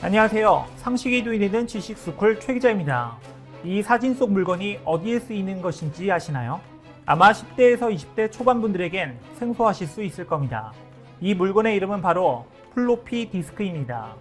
안녕하세요. 상식이 도인되는 지식스쿨 최 기자입니다. 이 사진 속 물건이 어디에 쓰이는 것인지 아시나요? 아마 10대에서 20대 초반분들에겐 생소하실 수 있을 겁니다. 이 물건의 이름은 바로 플로피 디스크입니다.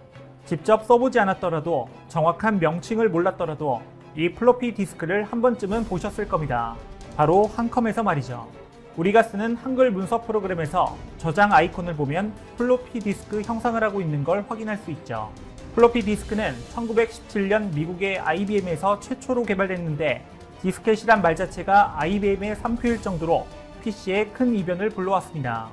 직접 써보지 않았더라도 정확한 명칭을 몰랐더라도 이 플로피 디스크를 한 번쯤은 보셨을 겁니다. 바로 한컴에서 말이죠. 우리가 쓰는 한글 문서 프로그램에서 저장 아이콘을 보면 플로피 디스크 형상을 하고 있는 걸 확인할 수 있죠. 플로피 디스크는 1917년 미국의 IBM에서 최초로 개발됐는데 디스켓이란 말 자체가 IBM의 상표일 정도로 PC에 큰 이변을 불러왔습니다.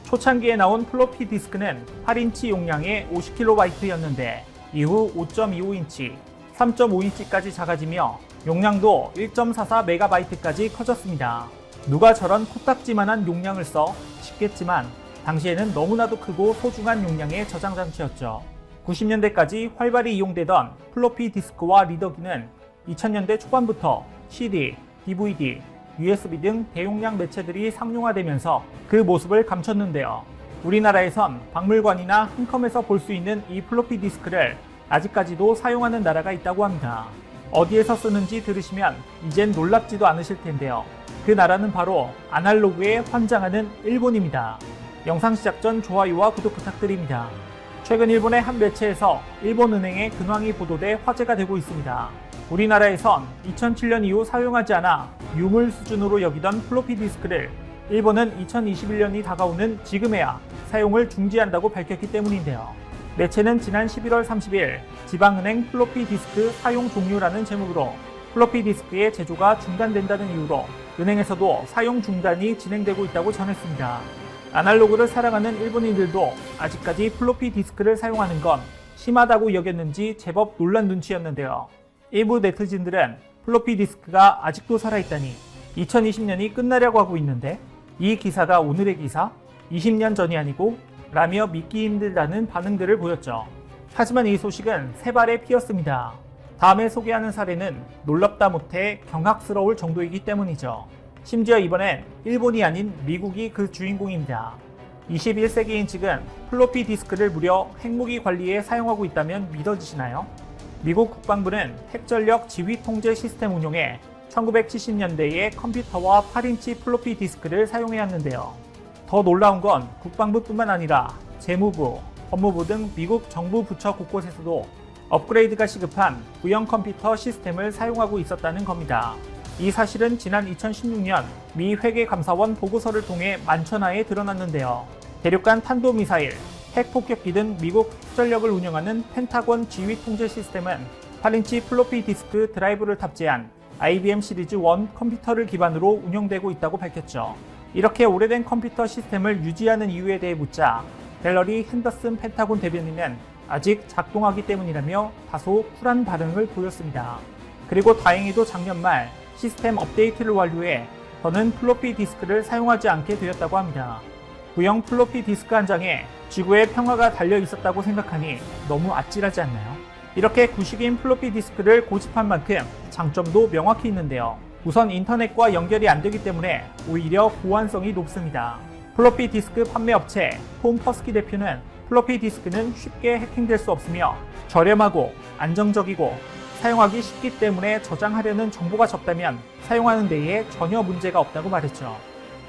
초창기에 나온 플로피 디스크는 8인치 용량의 50KB였는데 이후 5.25인치, 3.5인치까지 작아지며 용량도 1.44MB까지 커졌습니다. 누가 저런 코딱지만한 용량을 써 싶겠지만 당시에는 너무나도 크고 소중한 용량의 저장 장치였죠. 90년대까지 활발히 이용되던 플로피 디스크와 리더기는 2000년대 초반부터 CD, DVD, USB 등 대용량 매체들이 상용화되면서 그 모습을 감췄는데요. 우리나라에선 박물관이나 한컴에서 볼 수 있는 이 플로피 디스크를 아직까지도 사용하는 나라가 있다고 합니다. 어디에서 쓰는지 들으시면 이젠 놀랍지도 않으실 텐데요. 그 나라는 바로 아날로그에 환장하는 일본입니다. 영상 시작 전 좋아요와 구독 부탁드립니다. 최근 일본의 한 매체에서 일본은행의 근황이 보도돼 화제가 되고 있습니다. 우리나라에선 2007년 이후 사용하지 않아 유물 수준으로 여기던 플로피 디스크를 일본은 2021년이 다가오는 지금에야 사용을 중지한다고 밝혔기 때문인데요. 매체는 지난 11월 30일 지방은행 플로피 디스크 사용 종료라는 제목으로 플로피 디스크의 제조가 중단된다는 이유로 은행에서도 사용 중단이 진행되고 있다고 전했습니다. 아날로그를 사랑하는 일본인들도 아직까지 플로피 디스크를 사용하는 건 심하다고 여겼는지 제법 놀란 눈치였는데요. 일부 네티즌들은 플로피 디스크가 아직도 살아있다니 2020년이 끝나려고 하고 있는데 이 기사가 오늘의 기사? 20년 전이 아니고? 라며 믿기 힘들다는 반응들을 보였죠. 하지만 이 소식은 세 발에 피었습니다. 다음에 소개하는 사례는 놀랍다 못해 경악스러울 정도이기 때문이죠. 심지어 이번엔 일본이 아닌 미국이 그 주인공입니다. 21세기인 지금 플로피 디스크를 무려 핵무기 관리에 사용하고 있다면 믿어지시나요? 미국 국방부는 핵전력 지휘 통제 시스템 운용에 1970년대의 컴퓨터와 8인치 플로피 디스크를 사용해왔는데요. 더 놀라운 건 국방부뿐만 아니라 재무부, 법무부 등 미국 정부 부처 곳곳에서도 업그레이드가 시급한 구형 컴퓨터 시스템을 사용하고 있었다는 겁니다. 이 사실은 지난 2016년 미 회계감사원 보고서를 통해 만천하에 드러났는데요. 대륙간 탄도미사일, 핵폭격기 등 미국 핵전력을 운영하는 펜타곤 지휘 통제 시스템은 8인치 플로피 디스크 드라이브를 탑재한 IBM 시리즈 1 컴퓨터를 기반으로 운영되고 있다고 밝혔죠. 이렇게 오래된 컴퓨터 시스템을 유지하는 이유에 대해 묻자 갤러리 핸더슨 펜타곤 대변인은 아직 작동하기 때문이라며 다소 쿨한 반응을 보였습니다. 그리고 다행히도 작년 말 시스템 업데이트를 완료해 더는 플로피 디스크를 사용하지 않게 되었다고 합니다. 구형 플로피 디스크 한 장에 지구의 평화가 달려 있었다고 생각하니 너무 아찔하지 않나요? 이렇게 구식인 플로피 디스크를 고집한 만큼 장점도 명확히 있는데요. 우선 인터넷과 연결이 안 되기 때문에 오히려 보안성이 높습니다. 플로피 디스크 판매 업체 톰 퍼스키 대표는 플로피 디스크는 쉽게 해킹될 수 없으며 저렴하고 안정적이고 사용하기 쉽기 때문에 저장하려는 정보가 적다면 사용하는 데에 전혀 문제가 없다고 말했죠.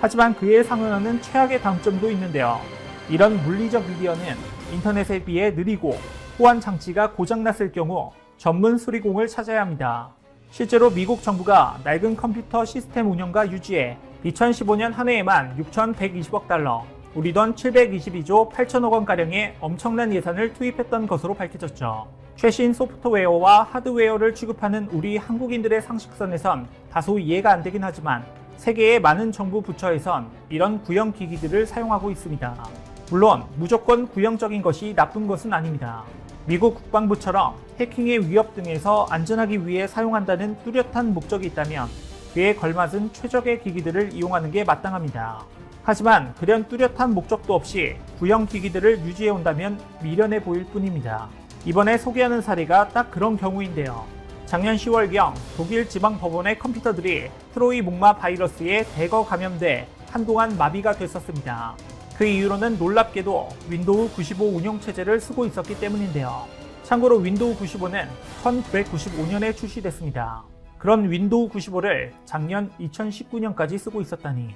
하지만 그에 상응하는 최악의 단점도 있는데요. 이런 물리적 미디어는 인터넷에 비해 느리고 호환 장치가 고장났을 경우 전문 수리공을 찾아야 합니다. 실제로 미국 정부가 낡은 컴퓨터 시스템 운영과 유지에 2015년 한 해에만 6,120억 달러, 우리 돈 722조 8천억 원가량의 엄청난 예산을 투입했던 것으로 밝혀졌죠. 최신 소프트웨어와 하드웨어를 취급하는 우리 한국인들의 상식선에선 다소 이해가 안 되긴 하지만 세계의 많은 정부 부처에선 이런 구형 기기들을 사용하고 있습니다. 물론 무조건 구형적인 것이 나쁜 것은 아닙니다. 미국 국방부처럼 해킹의 위협 등에서 안전하기 위해 사용한다는 뚜렷한 목적이 있다면 그에 걸맞은 최적의 기기들을 이용하는 게 마땅합니다. 하지만 그런 뚜렷한 목적도 없이 구형 기기들을 유지해온다면 미련해 보일 뿐입니다. 이번에 소개하는 사례가 딱 그런 경우인데요. 작년 10월경 독일 지방법원의 컴퓨터들이 트로이 목마 바이러스에 대거 감염돼 한동안 마비가 됐었습니다. 그 이유로는 놀랍게도 윈도우 95 운영체제를 쓰고 있었기 때문인데요. 참고로 윈도우 95는 1995년에 출시됐습니다. 그런 윈도우 95를 작년 2019년까지 쓰고 있었다니.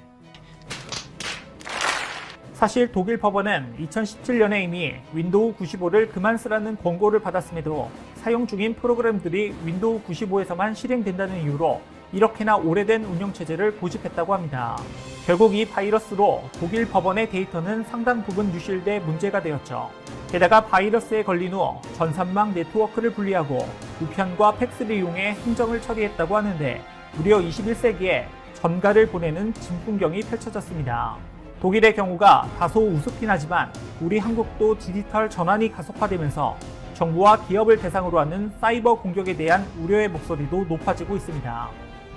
사실 독일 법원은 2017년에 이미 윈도우 95를 그만 쓰라는 권고를 받았음에도 사용 중인 프로그램들이 윈도우 95에서만 실행된다는 이유로 이렇게나 오래된 운영체제를 고집했다고 합니다. 결국 이 바이러스로 독일 법원의 데이터는 상당 부분 유실돼 문제가 되었죠. 게다가 바이러스에 걸린 후 전산망 네트워크를 분리하고 우편과 팩스를 이용해 행정을 처리했다고 하는데 무려 21세기에 전가를 보내는 진풍경이 펼쳐졌습니다. 독일의 경우가 다소 우습긴 하지만 우리 한국도 디지털 전환이 가속화되면서 정부와 기업을 대상으로 하는 사이버 공격에 대한 우려의 목소리도 높아지고 있습니다.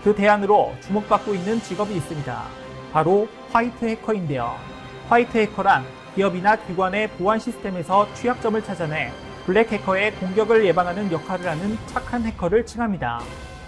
그 대안으로 주목받고 있는 직업이 있습니다. 바로 화이트 해커인데요. 화이트 해커란 기업이나 기관의 보안 시스템에서 취약점을 찾아내 블랙 해커의 공격을 예방하는 역할을 하는 착한 해커를 칭합니다.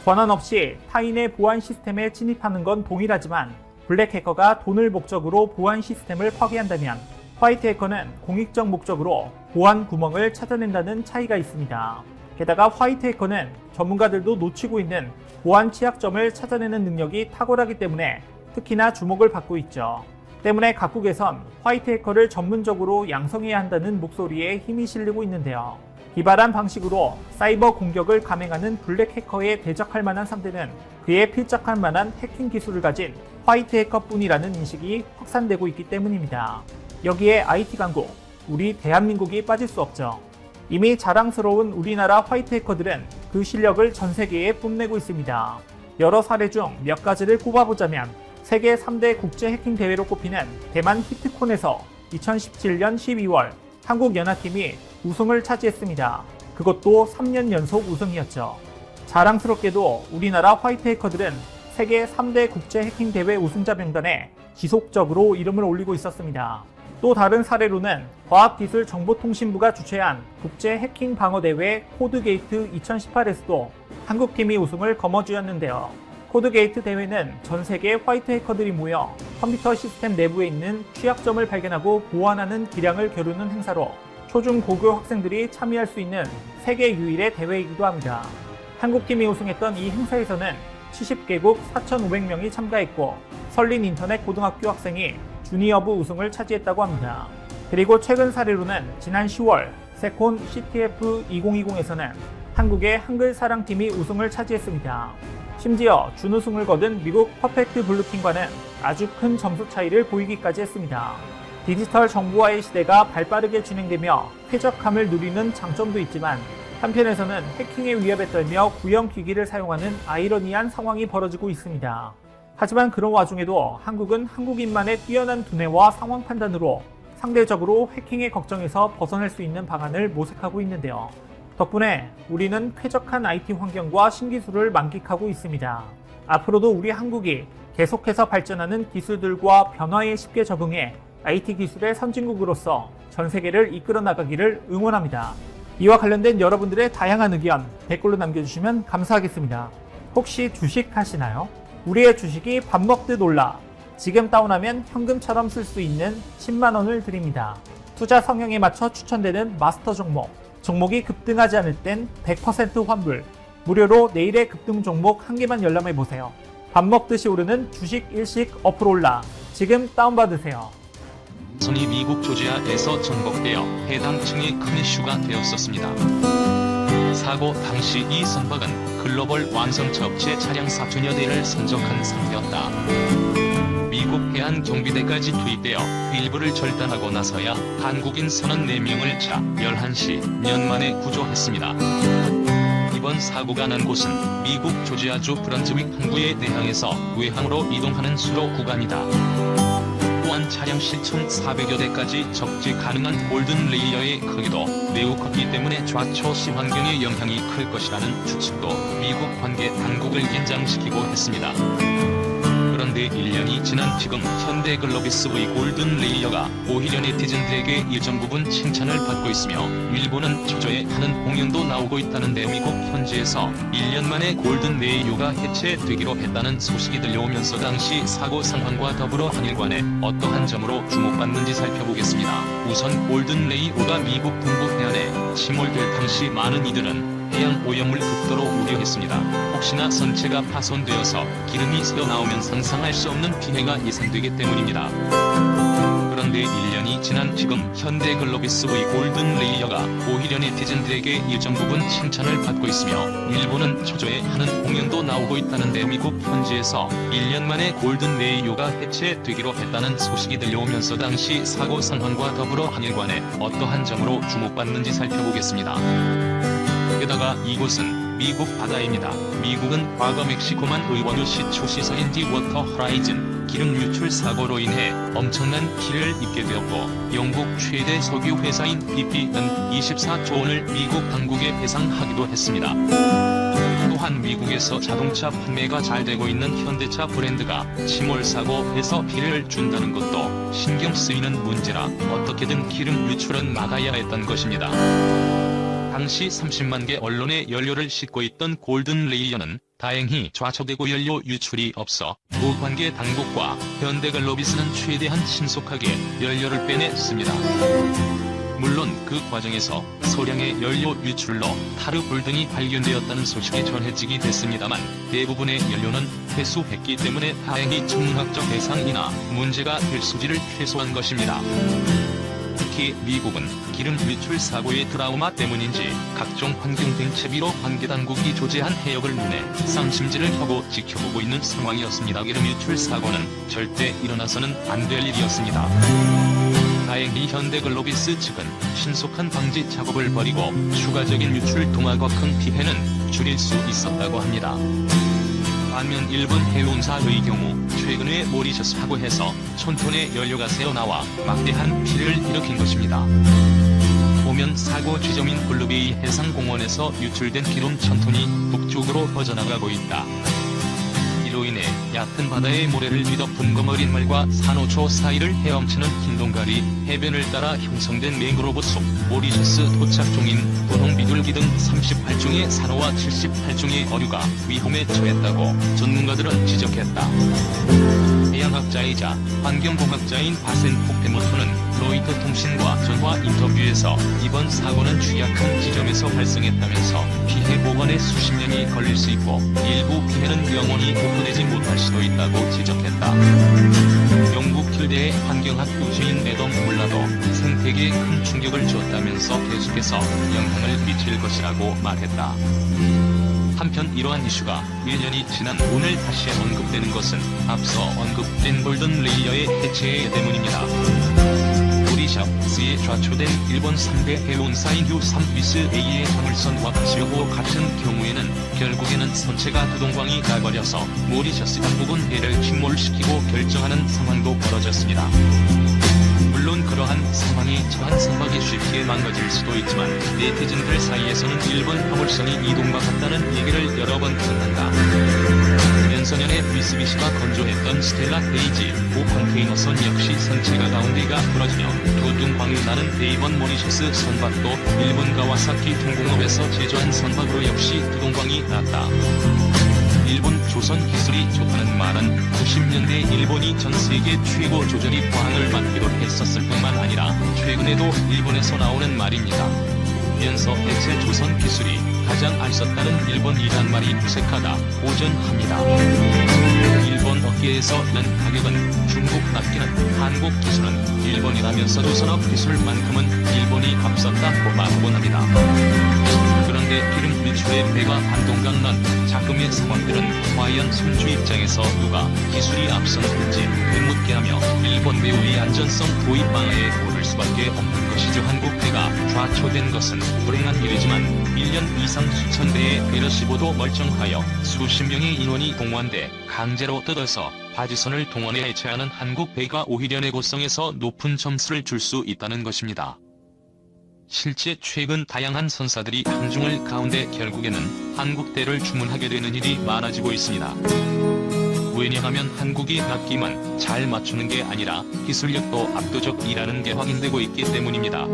권한 없이 타인의 보안 시스템에 침입하는 건 동일하지만 블랙 해커가 돈을 목적으로 보안 시스템을 파괴한다면 화이트 해커는 공익적 목적으로 보안 구멍을 찾아낸다는 차이가 있습니다. 게다가 화이트 해커는 전문가들도 놓치고 있는 보안 취약점을 찾아내는 능력이 탁월하기 때문에 특히나 주목을 받고 있죠. 때문에 각국에선 화이트 해커를 전문적으로 양성해야 한다는 목소리에 힘이 실리고 있는데요. 기발한 방식으로 사이버 공격을 감행하는 블랙 해커에 대적할 만한 상대는 그에 필적할 만한 해킹 기술을 가진 화이트 해커뿐이라는 인식이 확산되고 있기 때문입니다. 여기에 IT 강국, 우리 대한민국이 빠질 수 없죠. 이미 자랑스러운 우리나라 화이트 해커들은 그 실력을 전 세계에 뽐내고 있습니다. 여러 사례 중 몇 가지를 꼽아보자면 세계 3대 국제 해킹 대회로 꼽히는 대만 히트콘에서 2017년 12월 한국 연합팀이 우승을 차지했습니다. 그것도 3년 연속 우승이었죠. 자랑스럽게도 우리나라 화이트 해커들은 세계 3대 국제 해킹 대회 우승자 명단에 지속적으로 이름을 올리고 있었습니다. 또 다른 사례로는 과학기술정보통신부가 주최한 국제 해킹 방어대회 코드게이트 2018에서도 한국팀이 우승을 거머쥐었는데요. 코드게이트 대회는 전 세계 화이트 해커들이 모여 컴퓨터 시스템 내부에 있는 취약점을 발견하고 보완하는 기량을 겨루는 행사로 초중 고교 학생들이 참여할 수 있는 세계 유일의 대회이기도 합니다. 한국팀이 우승했던 이 행사에서는 70개국 4,500명이 참가했고 설린 인터넷 고등학교 학생이 주니어부 우승을 차지했다고 합니다. 그리고 최근 사례로는 지난 10월 세콘 CTF 2020에서는 한국의 한글사랑팀이 우승을 차지했습니다. 심지어 준우승을 거둔 미국 퍼펙트 블루팀과는 아주 큰 점수 차이를 보이기까지 했습니다. 디지털 정보화의 시대가 발빠르게 진행되며 쾌적함을 누리는 장점도 있지만 한편에서는 해킹의 위협에 떨며 구형 기기를 사용하는 아이러니한 상황이 벌어지고 있습니다. 하지만 그런 와중에도 한국은 한국인만의 뛰어난 두뇌와 상황 판단으로 상대적으로 해킹의 걱정에서 벗어날 수 있는 방안을 모색하고 있는데요. 덕분에 우리는 쾌적한 IT 환경과 신기술을 만끽하고 있습니다. 앞으로도 우리 한국이 계속해서 발전하는 기술들과 변화에 쉽게 적응해 IT 기술의 선진국으로서 전 세계를 이끌어 나가기를 응원합니다. 이와 관련된 여러분들의 다양한 의견 댓글로 남겨주시면 감사하겠습니다. 혹시 주식 하시나요? 우리의 주식이 밥 먹듯 올라 지금 다운하면 현금처럼 쓸 수 있는 10만 원을 드립니다. 투자 성향에 맞춰 추천되는 마스터 종목이 급등하지 않을 땐 100% 환불, 무료로 내일의 급등 종목 한 개만 열람해보세요. 밥 먹듯이 오르는 주식 일식 어플 올라 지금 다운받으세요. 선이 미국 조지아에서 전복되어 해당 층이 큰 이슈가 되었었습니다. 사고 당시 이 선박은 글로벌 완성차 업체 차량 4천여 대를 선적한 상태였다. 미국 해안경비대까지 투입되어 일부를 절단하고 나서야 한국인 선원 4명을 차 11시 년 만에 구조했습니다. 이번 사고가 난 곳은 미국 조지아주 브런즈윅 항구의 내항에서 외항으로 이동하는 수로 구간이다. 또한 차량 실총 400여 대까지 적재 가능한 골든 레이어의 크기도 매우 컸기 때문에 좌초시 환경의 영향이 클 것이라는 추측도 미국 관계 당국을 긴장시키고 했습니다. 그런데 1년이 지난 지금 현대글로비스의 골든 레이어가 오히려 네티즌들에게 일정 부분 칭찬을 받고 있으며 일본은 저조해하는 공연도 나오고 있다는데 미국 현지에서 1년 만에 골든 레이어가 해체되기로 했다는 소식이 들려오면서 당시 사고 상황과 더불어 한일 간에 어떠한 점으로 주목받는지 살펴보겠습니다. 우선 골든 레이오가 미국 동부 해안에 침몰될 당시 많은 이들은 해양 오염을 극도로 우려했습니다. 혹시나 선체가 파손되어서 기름이 새어나오면 상상할 수 없는 피해가 예상되기 때문입니다. 그런데 1년이 지난 지금 현대 글로비스의 골든 레이어가 오히려 네티즌들에게 일정 부분 칭찬을 받고 있으며 일본은 초조해하는 공연도 나오고 있다는데 미국 현지에서 1년 만에 골든 레이어가 해체되기로 했다는 소식이 들려오면서 당시 사고 상황과 더불어 한일관에 어떠한 점으로 주목받는지 살펴보겠습니다. 게다가 이곳은 미국 바다입니다. 미국은 과거 멕시코만 의원유 시추 시설인 디워터 호라이즌 기름 유출 사고로 인해 엄청난 피해를 입게 되었고 영국 최대 석유 회사인 BP는 24조 원을 미국 당국에 배상하기도 했습니다. 또한 미국에서 자동차 판매가 잘 되고 있는 현대차 브랜드가 침몰 사고에서 피해를 준다는 것도 신경 쓰이는 문제라 어떻게든 기름 유출은 막아야 했던 것입니다. 당시 30만 개 언론의 연료를 싣고 있던 골든 레이어는 다행히 좌초되고 연료 유출이 없어 두 관계 당국과 현대글로비스는 최대한 신속하게 연료를 빼냈습니다. 물론 그 과정에서 소량의 연료 유출로 타르불 등이 발견되었다는 소식이 전해지게 됐습니다만 대부분의 연료는 회수했기 때문에 다행히 천문학적 해상이나 문제가 될 소지를 최소화한 것입니다. 특히 미국은 기름 유출 사고의 트라우마 때문인지 각종 환경 대책비로 관계당국이 조제한 해역을 눈에 쌍심지를 펴고 지켜보고 있는 상황이었습니다. 기름 유출 사고는 절대 일어나서는 안 될 일이었습니다. 다행히 현대글로비스 측은 신속한 방지 작업을 벌이고 추가적인 유출 동화과 큰 피해는 줄일 수 있었다고 합니다. 반면 일본 해운사의 경우 최근에 모리셔스 사고에서 촌톤의 연료가 새어나와 막대한 피해를 일으킨 것입니다. 보면 사고 지점인 블루베이 해상공원에서 유출된 기름 1000톤이 북쪽으로 퍼져나가고 있다. 이로 인해 얕은 바다의 모래를 뒤덮은 거머린 말과 산호초 사이를 헤엄치는 긴 동가리, 해변을 따라 형성된 맹그로브 숲, 모리셔스 도착 중인 분홍 비둘기 등 38종의 산호와 78종의 어류가 위험에 처했다고 전문가들은 지적했다. 해양학자이자 환경공학자인 바센 포페모토는 로이터 통신과 전화 인터뷰에서 이번 사고는 취약한 지점에서 발생했다면서 피해 보관에 수십 년이 걸릴 수 있고 일부 피해는 영원히 복구되지 못할 수도 있다고 지적했다. 영국 킬대의 환경학 교수인 애덤 몰라도 생태계에 큰 충격을 줬다면서 계속해서 영향을 미칠 것이라고 말했다. 한편 이러한 이슈가 1년이 지난 오늘 다시 언급되는 것은 앞서 언급된 골든 레이어의 해체 때문입니다. 모리셔스에 좌초된 일본 3대 해운사인 휴3위스 A의 화물선과 가시오호 같은 경우에는 결국에는 선체가 두동강이 나버려서 모리셔스 당국은 해를 침몰시키고 결정하는 상황도 벌어졌습니다. 물론 그러한 상황이 처한 선박이 쉽게 망가질 수도 있지만 네티즌들 사이에서는 일본 화물선이 이동과 같다는 얘기를 여러 번 듣는다. 연소년에 미쓰비시가 건조했던 스텔라 데이지 5 컨테이너선 역시 선체가 가운데가 부러지며 두둥방이 나는 데이번 모리셔스 선박도 일본 가와사키 통공업에서 제조한 선박으로 역시 두둥방이 났다. 일본 조선 기술이 좋다는 말은 90년대 일본이 전 세계 최고 조전이 포항을 맡기로 했었을 뿐만 아니라 최근에도 일본에서 나오는 말입니다. 면서 대체 조선 기술이 가장 안 썼다는 일본이란 말이 무색하다 고전합니다. 일본 업계에서 는 가격은 중국 납기는 한국 기술은 일본이라면서도 산업 기술만큼은 일본이 앞섰다고 말하곤 합니다. 그런데 기름 유출의 배가 반동강 난 자금의 상황들은 과연 선주 입장에서 누가 기술이 앞섰는지 묻게 하며 일본 배우의 안전성 도입 방해에 오를 수밖에 없는 것이죠. 한국 배가 좌초된 것은 불행한 일이지만 1년 이상 수천 대의 배를 15도 멀쩡하여 수십 명의 인원이 동원돼 강제로 뜯어서 바지선을 동원해 해체하는 한국 배가 오히려 내구성에서 높은 점수를 줄 수 있다는 것입니다. 실제 최근 다양한 선사들이 항중을 가운데 결국에는 한국대를 주문하게 되는 일이 많아지고 있습니다. 왜냐하면 한국이 납기만 잘 맞추는 게 아니라 기술력도 압도적이라는 게 확인되고 있기 때문입니다.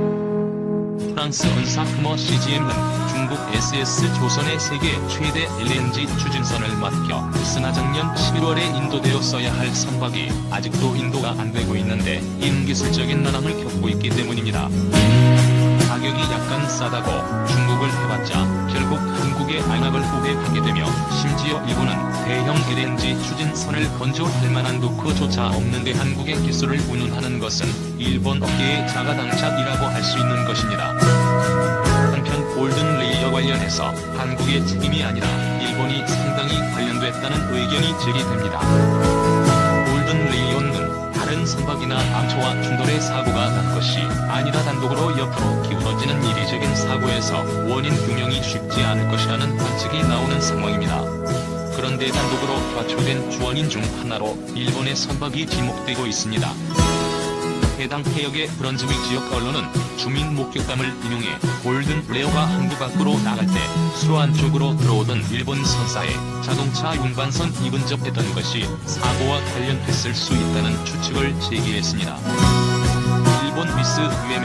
프랑스 언사크머 CGM은 중국 SS조선의 세계 최대 LNG 추진선을 맡겨 으나 작년 11월에 인도되었어야 할 선박이 아직도 인도가 안 되고 있는데 인기술적인 난항을 겪고 있기 때문입니다. 가격이 약간 싸다고 중국을 해봤자 결국 한국의 안락을 후회하게 되며 심지어 일본은 대형 LNG 추진선을 건조할 만한 도크조차 없는데 한국의 기술을 운운하는 것은 일본 업계의 자가당착이라고 할 수 있는 것입니다. 한편 골든 레이어 관련해서 한국의 책임이 아니라 일본이 상당히 관련됐다는 의견이 제기됩니다. 골든 레이어는 다른 선박이나 암초와 충돌의 사고가 난 것이 아니라 단독으로 옆으로 기울어지는 이례적인 사고에서 원인 규명이 쉽지 않을 것이라는 관측이 나오는 상황입니다. 그런데 단독으로 과초된 주원인 중 하나로 일본의 선박이 지목되고 있습니다. 해당 해역의 브런즈윅 지역 언론은 주민 목격담을 인용해 골든 레어가 항구 밖으로 나갈 때 수로 안쪽으로 들어오던 일본 선사의 자동차 운반선 이근접했던 것이 사고와 관련했을 수 있다는 추측을 제기했습니다. 일본 미스 UM